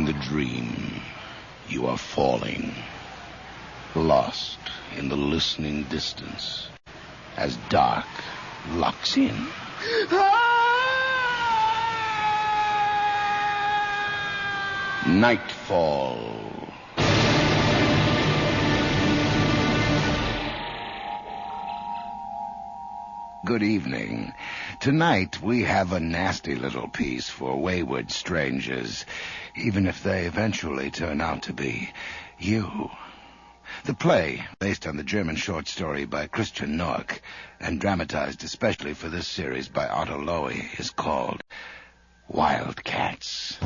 In the dream, you are falling, lost in the listening distance, as dark locks in. Nightfall. Good evening. Tonight we have a nasty little piece for wayward strangers, even if they eventually turn out to be you. The play, based on the German short story by Christian Norck, and dramatized especially for this series by Otto Lowy, is called Wildcats.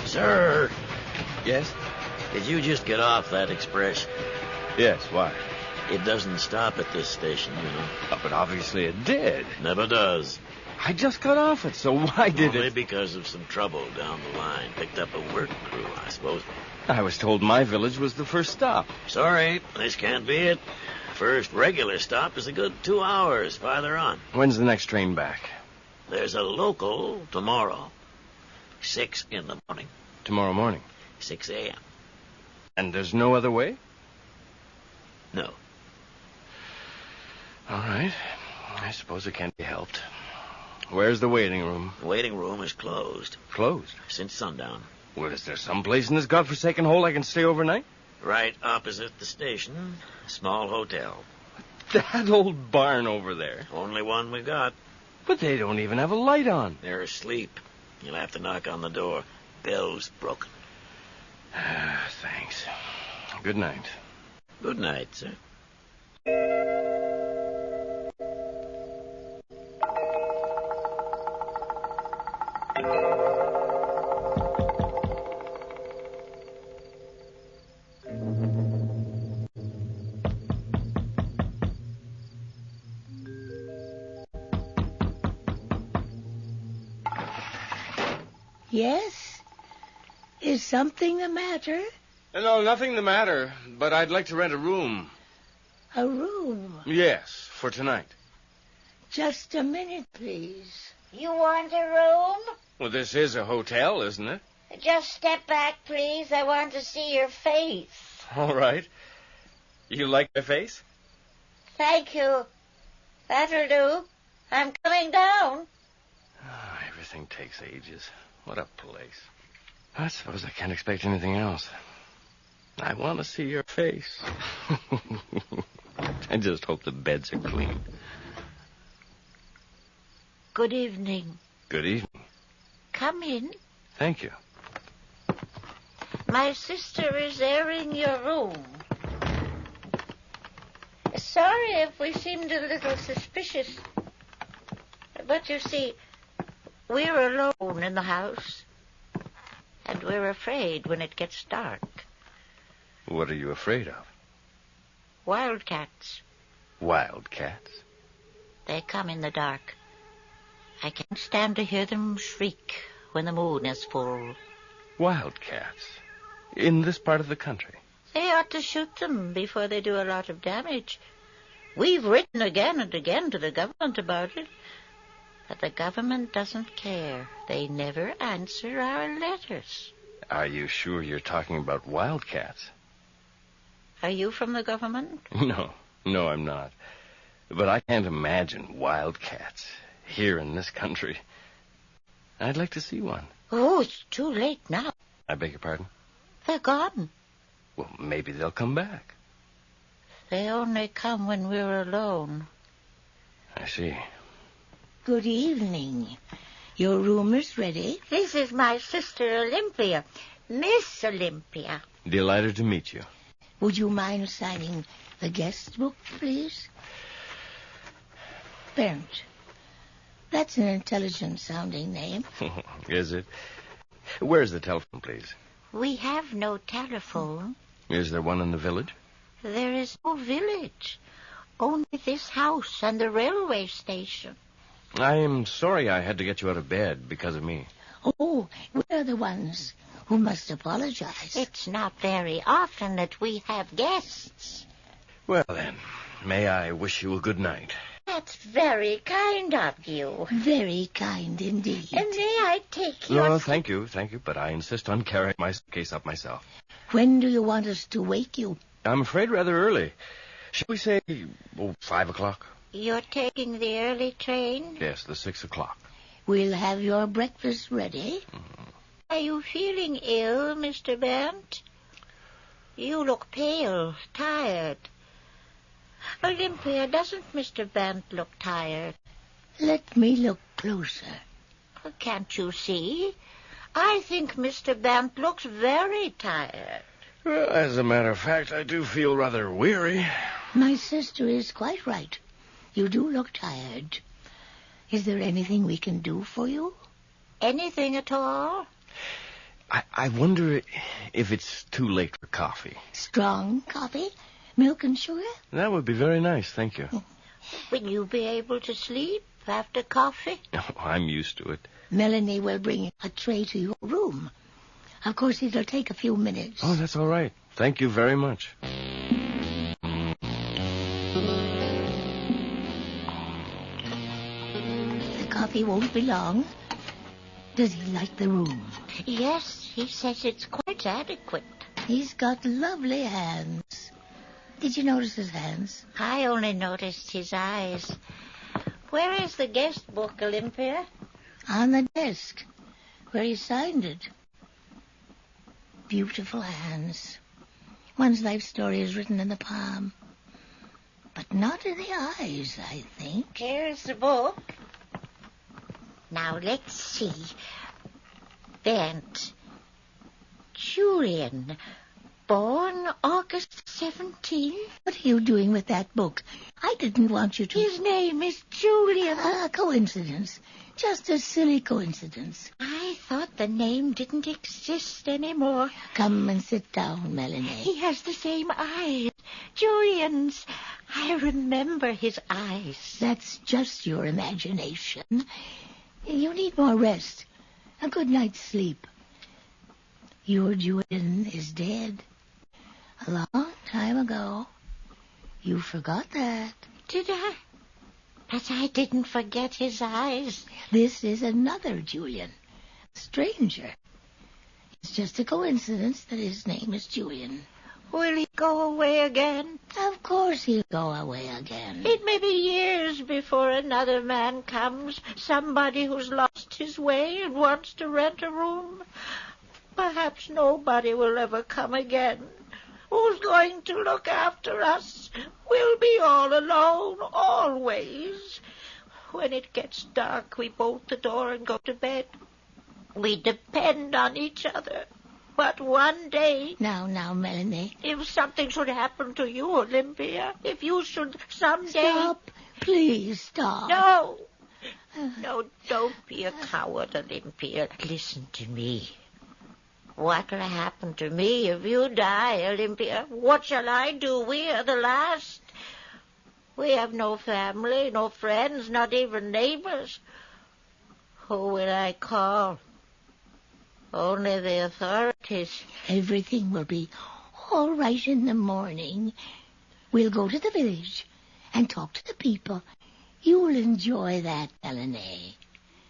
Sir! Yes? Did you just get off that express? Yes, why? It doesn't stop at this station, you know. Oh, but obviously it did. Never does. I just got off it, so why did Only it? because of some trouble down the line. Picked up a work crew, I suppose. I was told my village was the first stop. Sorry, this can't be it. First regular stop is a good 2 hours farther on. When's the next train back? There's a local tomorrow. 6 in the morning. Tomorrow morning. 6 a.m. And there's no other way? No. All right. I suppose it can't be helped. Where's the waiting room? The waiting room is closed. Closed? Since sundown. Well, is there some place in this godforsaken hole I can stay overnight? Right opposite the station, a small hotel. That old barn over there. Only one we got. But they don't even have a light on. They're asleep. You'll have to knock on the door. Bell's broken. Thanks. Good night. Good night, sir. Yes? Is something the matter? No, nothing the matter, but I'd like to rent a room. A room? Yes, for tonight. Just a minute, please. You want a room? Well, this is a hotel, isn't it? Just step back, please. I want to see your face. All right. You like my face? Thank you. That'll do. I'm coming down. Oh, everything takes ages. What a place. I suppose I can't expect anything else. I want to see your face. I just hope the beds are clean. Good evening. Good evening. Come in. Thank you. My sister is airing your room. Sorry if we seemed a little suspicious. But you see, we're alone in the house. And we're afraid when it gets dark. What are you afraid of? Wildcats. Wildcats? They come in the dark. I can't stand to hear them shriek when the moon is full. Wildcats? In this part of the country? They ought to shoot them before they do a lot of damage. We've written again and again to the government about it. But the government doesn't care. They never answer our letters. Are you sure you're talking about wildcats? Are you from the government? No, I'm not. But I can't imagine wildcats here in this country. I'd like to see one. Oh, it's too late now. I beg your pardon? They're gone. Well, maybe they'll come back. They only come when we're alone. I see. Good evening. Your room is ready. This is my sister Olympia. Miss Olympia. Delighted to meet you. Would you mind signing the guest book, please? Bernd. That's an intelligent-sounding name. Is it? Where's the telephone, please? We have no telephone. Is there one in the village? There is no village. Only this house and the railway station. I'm sorry I had to get you out of bed because of me. Oh, we're the ones who must apologize. It's not very often that we have guests. Well, then, may I wish you a good night? That's very kind of you. Very kind indeed. And may I take your... No, thank you, but I insist on carrying my suitcase up myself. When do you want us to wake you? I'm afraid rather early. Shall we say, 5 o'clock? You're taking the early train? Yes, the 6 o'clock. We'll have your breakfast ready. Mm-hmm. Are you feeling ill, Mr. Bent? You look pale, tired. Olympia, doesn't Mr. Bent look tired? Let me look closer. Can't you see? I think Mr. Bent looks very tired. Well, as a matter of fact, I do feel rather weary. My sister is quite right. You do look tired. Is there anything we can do for you? Anything at all? I wonder if it's too late for coffee. Strong coffee? Milk and sugar? That would be very nice, thank you. Will you be able to sleep after coffee? Oh, I'm used to it. Melanie will bring a tray to your room. Of course, it'll take a few minutes. Oh, that's all right. Thank you very much. The coffee won't be long. Does he like the room? Yes, he says it's quite adequate. He's got lovely hands. Did you notice his hands? I only noticed his eyes. Where is the guest book, Olympia? On the desk, where he signed it. Beautiful hands. One's life story is written in the palm. But not in the eyes, I think. Here's the book. Now, let's see. Bent. Julian. Born August 17th. What are you doing with that book? I didn't want you to... His name is Julian. A coincidence. Just a silly coincidence. I thought the name didn't exist anymore. Come and sit down, Melanie. He has the same eyes. Julian's. I remember his eyes. That's just your imagination. You need more rest. A good night's sleep. Your Julian is dead. A long time ago. You forgot that. Did I? But I didn't forget his eyes. This is another Julian. A stranger. It's just a coincidence that his name is Julian. Will he go away again? Of course he'll go away again. It may be years before another man comes. Somebody who's lost his way and wants to rent a room. Perhaps nobody will ever come again. Who's going to look after us? We'll be all alone, always. When it gets dark, we bolt the door and go to bed. We depend on each other. But one day... Now, Melanie. If something should happen to you, Olympia, if you should someday... Stop. Please stop. No. No, don't be a coward, Olympia. Listen to me. What will happen to me if you die, Olympia? What shall I do? We are the last. We have no family, no friends, not even neighbors. Who will I call? Only the authorities. Everything will be all right in the morning. We'll go to the village and talk to the people. You'll enjoy that, Melanie.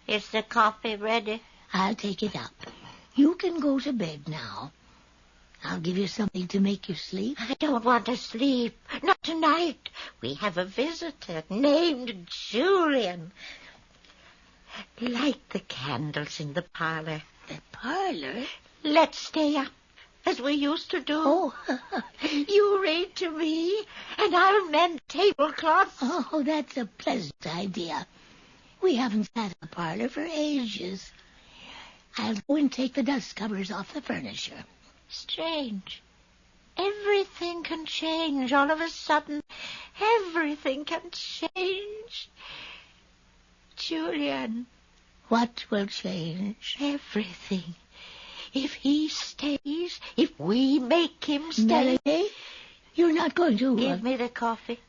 Is the coffee ready? I'll take it up. You can go to bed now. I'll give you something to make you sleep. I don't want to sleep. Not tonight. We have a visitor named Julian. Light the candles in the parlor. The parlor? Let's stay up, as we used to do. Oh. You read to me, and I'll mend tablecloths. Oh, that's a pleasant idea. We haven't sat in the parlor for ages. I'll go and take the dust covers off the furniture. Strange. Everything can change all of a sudden. Everything can change. Julian. What will change? Everything. If he stays, if we make him stay. Melanie, you're not going to... Give me the coffee.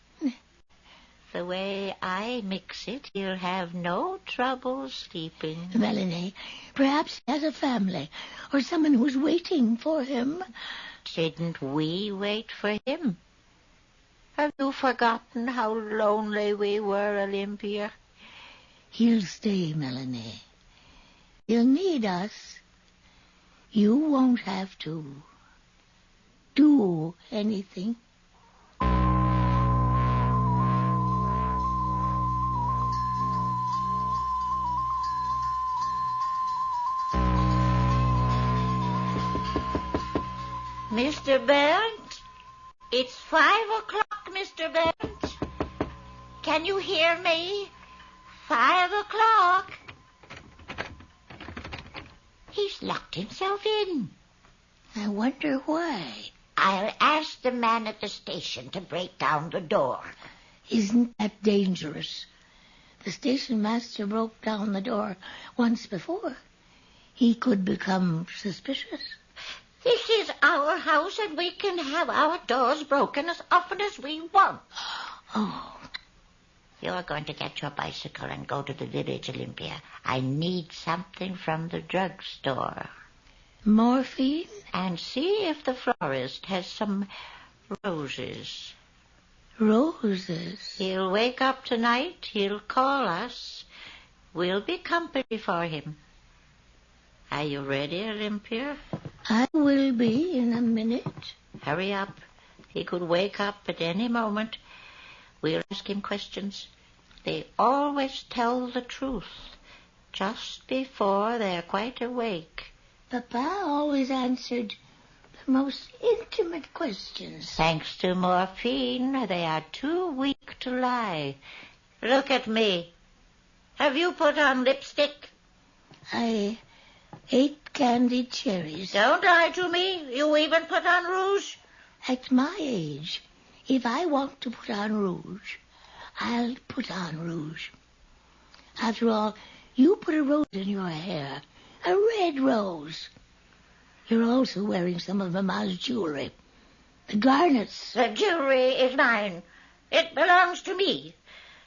The way I mix it, he'll have no trouble sleeping. Melanie, perhaps he has a family or someone who's waiting for him. Didn't we wait for him? Have you forgotten how lonely we were, Olympia? He'll stay, Melanie. He'll need us. You won't have to do anything. Mr. Burnt? It's 5 o'clock, Mr. Burnt. Can you hear me? 5 o'clock. He's locked himself in. I wonder why. I'll ask the man at the station to break down the door. Isn't that dangerous? The station master broke down the door once before. He could become suspicious. This is our house, and we can have our doors broken as often as we want. Oh. You're going to get your bicycle and go to the village, Olympia. I need something from the drugstore. Morphine? And see if the florist has some roses. Roses? He'll wake up tonight. He'll call us. We'll be company for him. Are you ready, Olympia? I will be in a minute. Hurry up. He could wake up at any moment. We'll ask him questions. They always tell the truth just before they're quite awake. Papa always answered the most intimate questions. Thanks to morphine, they are too weak to lie. Look at me. Have you put on lipstick? I ate candied cherries. Don't lie to me. You even put on rouge? At my age, if I want to put on rouge, I'll put on rouge. After all, you put a rose in your hair, a red rose. You're also wearing some of Mama's jewelry. The garnets. The jewelry is mine. It belongs to me.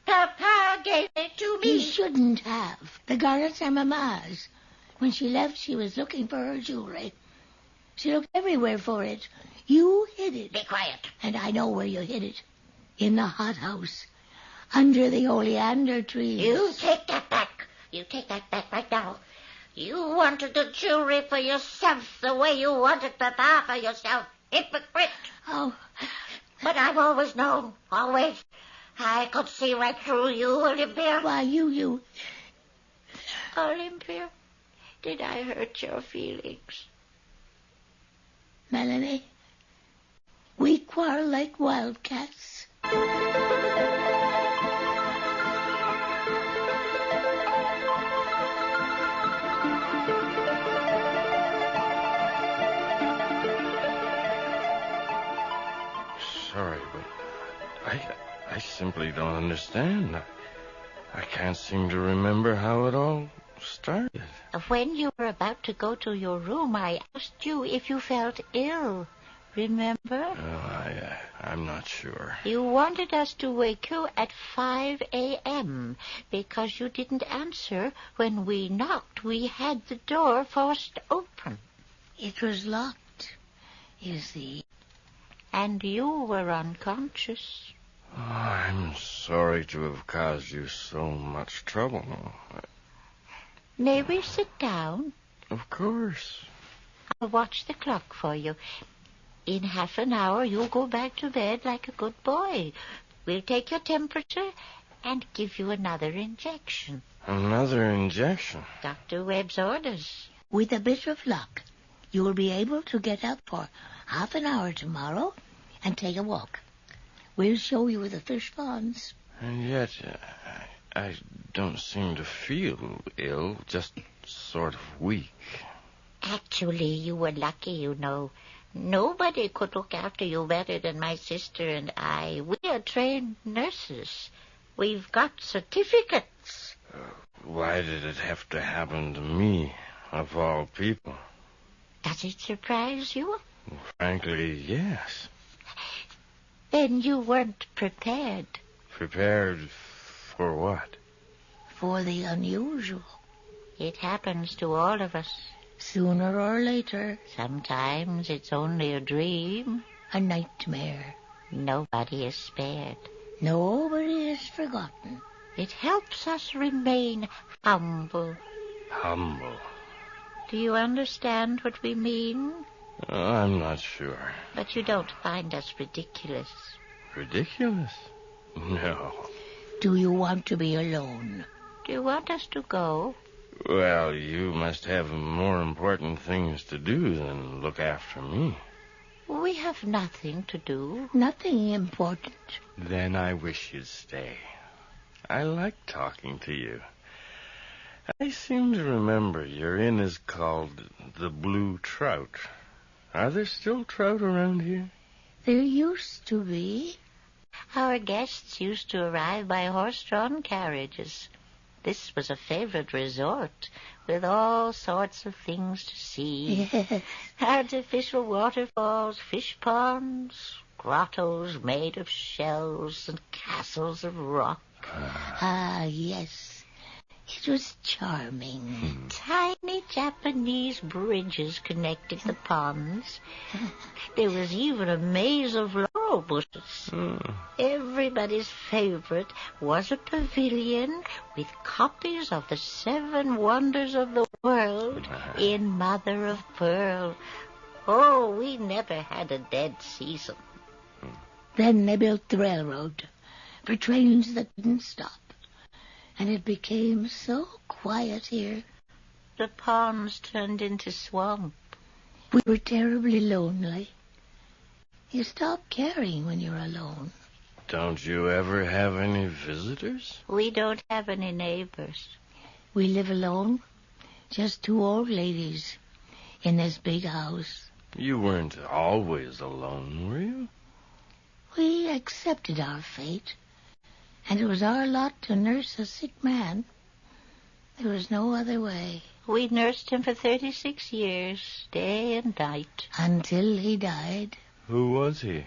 Papa gave it to me. You shouldn't have. The garnets are Mama's. When she left, she was looking for her jewelry. She looked everywhere for it. You hid it. Be quiet. And I know where you hid it. In the hothouse. Under the oleander trees. You take that back. You take that back right now. You wanted the jewelry for yourself the way you wanted Papa for yourself. Hypocrite. Oh. But I've always known. Always. I could see right through you, Olympia. Why, you... Olympia, did I hurt your feelings? Melanie, we quarrel like wildcats. Sorry, but I simply don't understand. I can't seem to remember how it all started. When you were about to go to your room, I asked you if you felt ill. Remember? Oh, I'm not sure. You wanted us to wake you at 5 a.m. because you didn't answer when we knocked. We had the door forced open. It was locked, you see. And you were unconscious. Oh, I'm sorry to have caused you so much trouble. May we sit down? Of course. I'll watch the clock for you. In half an hour, you'll go back to bed like a good boy. We'll take your temperature and give you another injection. Another injection? Dr. Webb's orders. With a bit of luck, you will be able to get up for half an hour tomorrow and take a walk. We'll show you the fish ponds. And yet, I don't seem to feel ill, just sort of weak. Actually, you were lucky, you know. Nobody could look after you better than my sister and I. We are trained nurses. We've got certificates. Why did it have to happen to me, of all people? Does it surprise you? Frankly, yes. Then you weren't prepared. Prepared for what? For the unusual. It happens to all of us. Sooner or later. Sometimes it's only a dream. A nightmare. Nobody is spared. Nobody is forgotten. It helps us remain humble. Humble. Do you understand what we mean? I'm not sure. But you don't find us ridiculous. Ridiculous? No. Do you want to be alone? Do you want us to go? Well, you must have more important things to do than look after me. We have nothing to do. Nothing important. Then I wish you'd stay. I like talking to you. I seem to remember your inn is called the Blue Trout. Are there still trout around here? There used to be. Our guests used to arrive by horse-drawn carriages. This was a favorite resort with all sorts of things to see. Yes. Artificial waterfalls, fish ponds, grottos made of shells, and castles of rock. Ah, yes. It was charming. Tiny Japanese bridges connected the ponds. There was even a maze of laurel bushes. Everybody's favorite was a pavilion with copies of the 7 wonders of the world in mother of pearl. Oh, we never had a dead season. Then they built the railroad for trains that didn't stop. And it became so quiet here. The ponds turned into swamp. We were terribly lonely. You stop caring when you're alone. Don't you ever have any visitors? We don't have any neighbors. We live alone, just 2 old ladies in this big house. You weren't always alone, were you? We accepted our fate. And it was our lot to nurse a sick man. There was no other way. We nursed him for 36 years, day and night. Until he died. Who was he?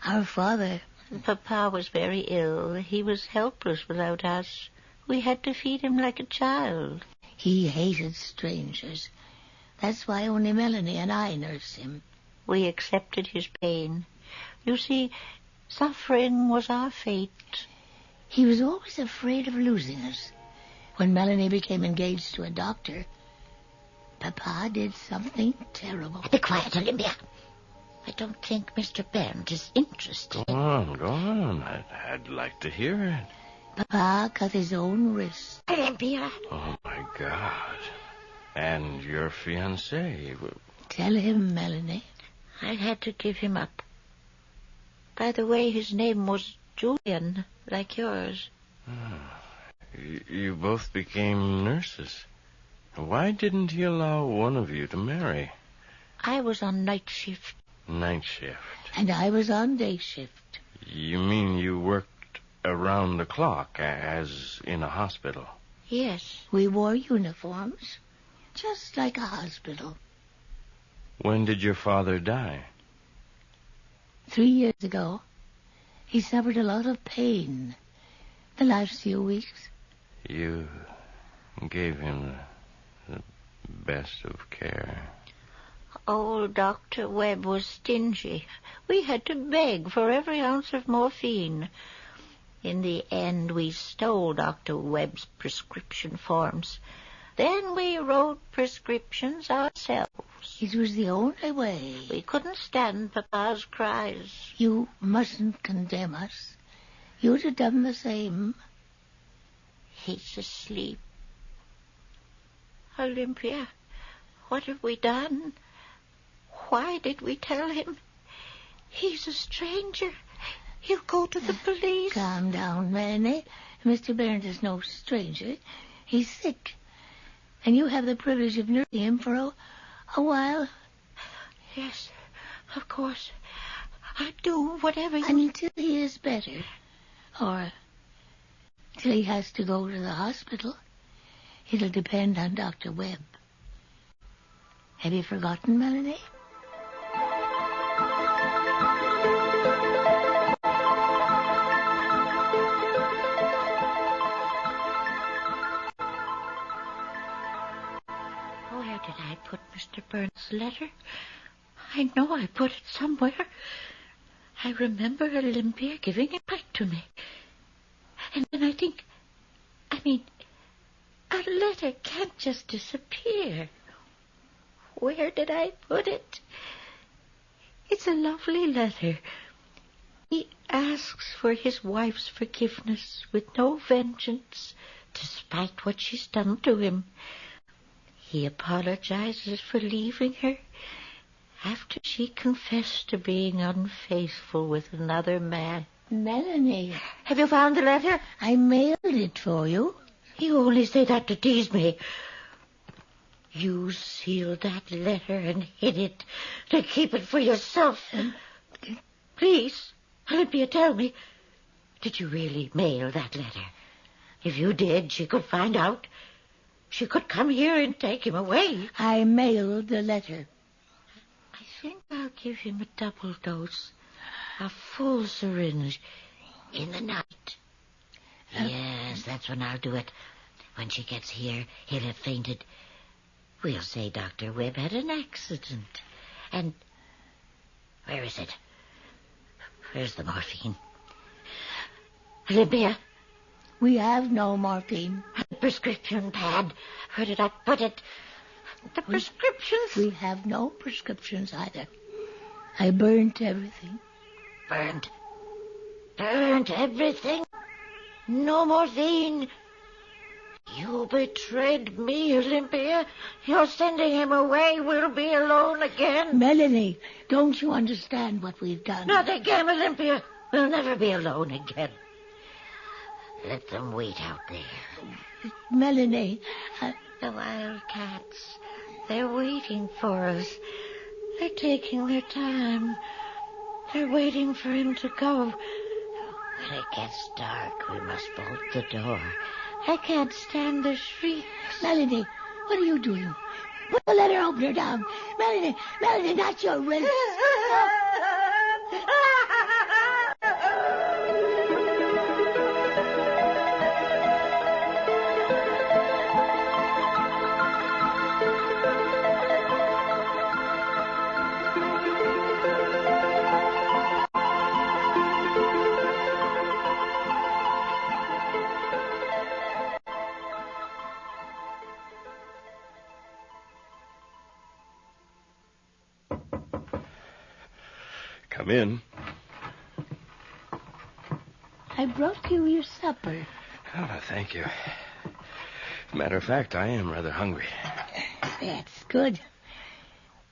Our father. Papa was very ill. He was helpless without us. We had to feed him like a child. He hated strangers. That's why only Melanie and I nurse him. We accepted his pain. You see, suffering was our fate. He was always afraid of losing us. When Melanie became engaged to a doctor, Papa did something terrible. Be quiet, Olympia. I don't think Mr. Barnes is interested. Go on. I'd like to hear it. Papa cut his own wrist. Olympia. Oh, my God. And your fiancé? Tell him, Melanie. I had to give him up. By the way, his name was Julian, like yours. You both became nurses. Why didn't he allow one of you to marry? I was on night shift. Night shift. And I was on day shift. You mean you worked around the clock, as in a hospital? Yes. We wore uniforms, just like a hospital. When did your father die? 3 years ago. He suffered a lot of pain the last few weeks. You gave him the best of care. Old Dr. Webb was stingy. We had to beg for every ounce of morphine. In the end, we stole Dr. Webb's prescription forms. Then we wrote prescriptions ourselves. It was the only way. We couldn't stand Papa's cries. You mustn't condemn us. You'd have done the same. He's asleep. Olympia, what have we done? Why did we tell him? He's a stranger. He'll go to the police. Calm down, Melanie. Mr. Barnes is no stranger. He's sick. And you have the privilege of nursing him for a while. Yes, of course. I'll do whatever you... Until he is better. Or till he has to go to the hospital. It'll depend on Dr. Webb. Have you forgotten, Melanie? Burns' letter. I know I put it somewhere. I remember Olympia giving it back to me. And then a letter can't just disappear. Where did I put it? It's a lovely letter. He asks for his wife's forgiveness with no vengeance, despite what she's done to him. He apologizes for leaving her after she confessed to being unfaithful with another man. Melanie. Have you found the letter? I mailed it for you. You only say that to tease me. You sealed that letter and hid it to keep it for yourself. Please, Olympia, tell me, did you really mail that letter? If you did, she could find out. She could come here and take him away. I mailed the letter. I think I'll give him a double dose, a full syringe, in the night. Yes, that's when I'll do it. When she gets here, he'll have fainted. We'll say Dr. Webb had an accident. And where is it? Where's the morphine? Olympia? We have no morphine. The prescription pad. Where did I put it? The prescriptions? We have no prescriptions either. I burnt everything. Burnt everything? No morphine. You betrayed me, Olympia. You're sending him away. We'll be alone again. Melanie, don't you understand what we've done? Not again, Olympia. We'll never be alone again. Let them wait out there. Melanie, The Wildcats. They're waiting for us. They're taking their time. They're waiting for him to go. When it gets dark, we must bolt the door. I can't stand the shrieks. Melanie, what are you doing? Put the letter opener down. Melanie, not your wrist. Come in. I brought you your supper. Oh, thank you. Matter of fact, I am rather hungry. That's good.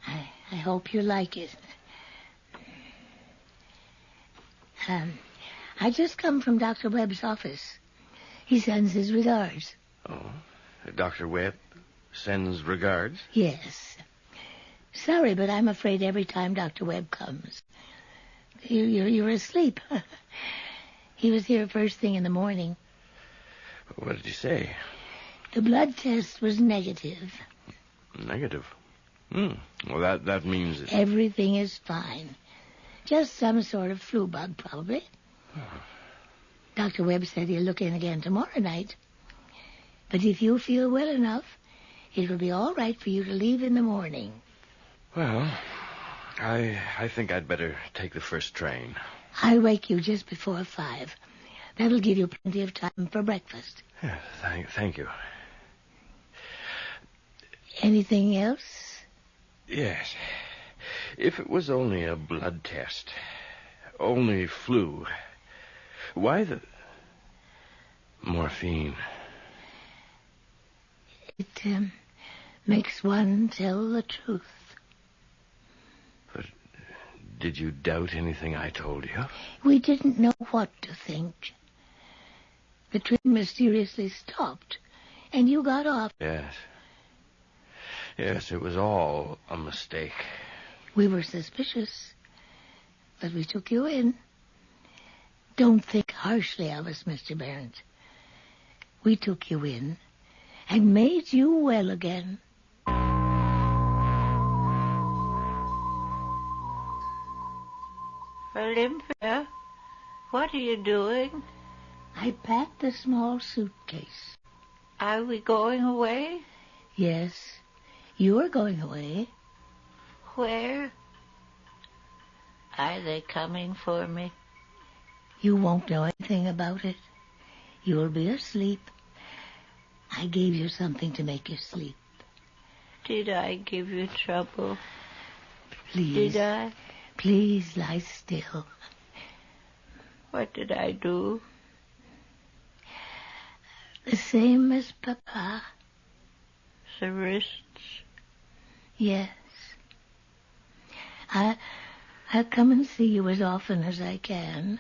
I hope you like it. I just come from Dr. Webb's office. He sends his regards. Oh, Dr. Webb sends regards? Yes. Sorry, but I'm afraid every time Dr. Webb comes, you're asleep. He was here first thing in the morning. What did he say? The blood test was negative. Negative? Well, that means that... Everything is fine. Just some sort of flu bug, probably. Dr. Webb said he'll look in again tomorrow night. But if you feel well enough, it will be all right for you to leave in the morning. Well, I think I'd better take the first train. I'll wake you just before 5. That'll give you plenty of time for breakfast. Yeah, thank you. Anything else? Yes. If it was only a blood test, only flu, why the... morphine? It makes one tell the truth. But did you doubt anything I told you? We didn't know what to think. The train mysteriously stopped, and you got off. Yes. Yes, it was all a mistake. We were suspicious, but we took you in. Don't think harshly of us, Mr. Barrett. We took you in and made you well again. Olympia, what are you doing? I packed a small suitcase. Are we going away? Yes, you are going away. Where? Are they coming for me? You won't know anything about it. You'll be asleep. I gave you something to make you sleep. Did I give you trouble? Please. Did I? Please lie still. What did I do? The same as Papa. The wrists? Yes. I'll come and see you as often as I can.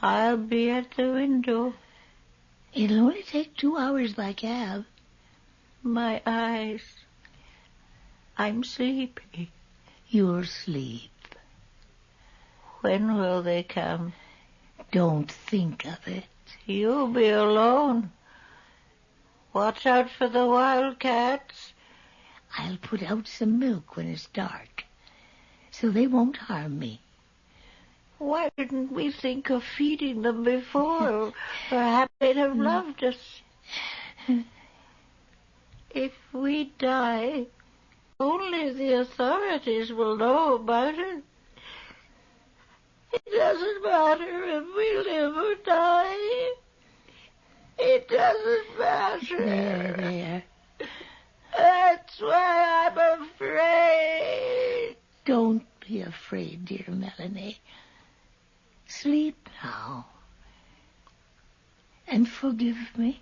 I'll be at the window. It'll only take 2 hours by cab. My eyes. I'm sleepy. You'll sleep. When will they come? Don't think of it. You'll be alone. Watch out for the Wildcats. I'll put out some milk when it's dark, so they won't harm me. Why didn't we think of feeding them before? Perhaps they'd have loved us. If we die, only the authorities will know about it. It doesn't matter if we live or die. It doesn't matter. There. That's why I'm afraid. Don't be afraid, dear Melanie. Sleep now. And forgive me.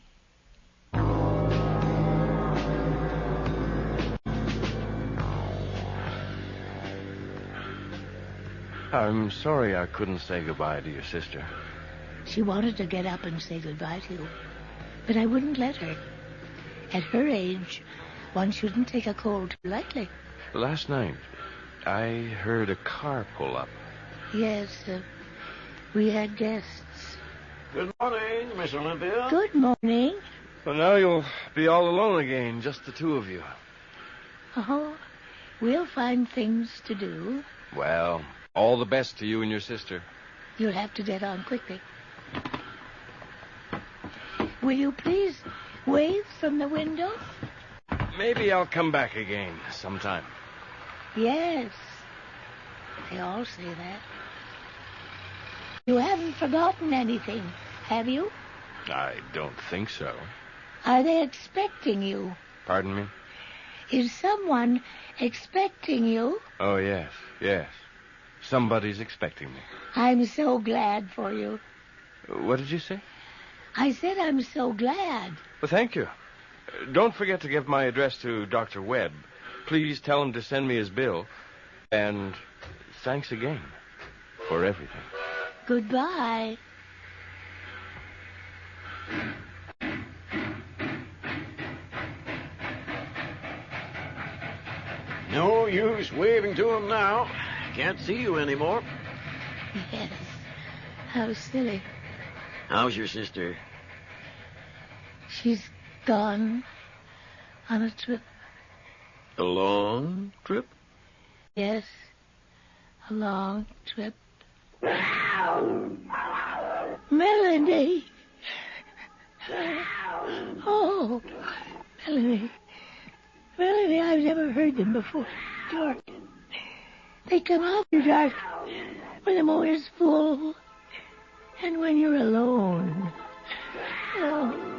I'm sorry I couldn't say goodbye to your sister. She wanted to get up and say goodbye to you, but I wouldn't let her. At her age, one shouldn't take a cold too lightly. Last night, I heard a car pull up. Yes, we had guests. Good morning, Miss Olympia. Good morning. Well, now you'll be all alone again, just the two of you. Oh, we'll find things to do. Well, all the best to you and your sister. You'll have to get on quickly. Will you please wave from the window? Maybe I'll come back again sometime. Yes. They all say that. You haven't forgotten anything, have you? I don't think so. Are they expecting you? Pardon me? Is someone expecting you? Oh, yes. Somebody's expecting me. I'm so glad for you. What did you say? I said I'm so glad. Well, thank you. Don't forget to give my address to Dr. Webb. Please tell him to send me his bill. And thanks again for everything. Goodbye. No use waving to him now. Can't see you anymore. Yes. How silly. How's your sister? She's gone on a trip. A long trip? Yes. A long trip. Melanie. Oh, Melanie. Melanie, I've never heard them before. George. They come out in the dark when the motor's full and when you're alone. Oh.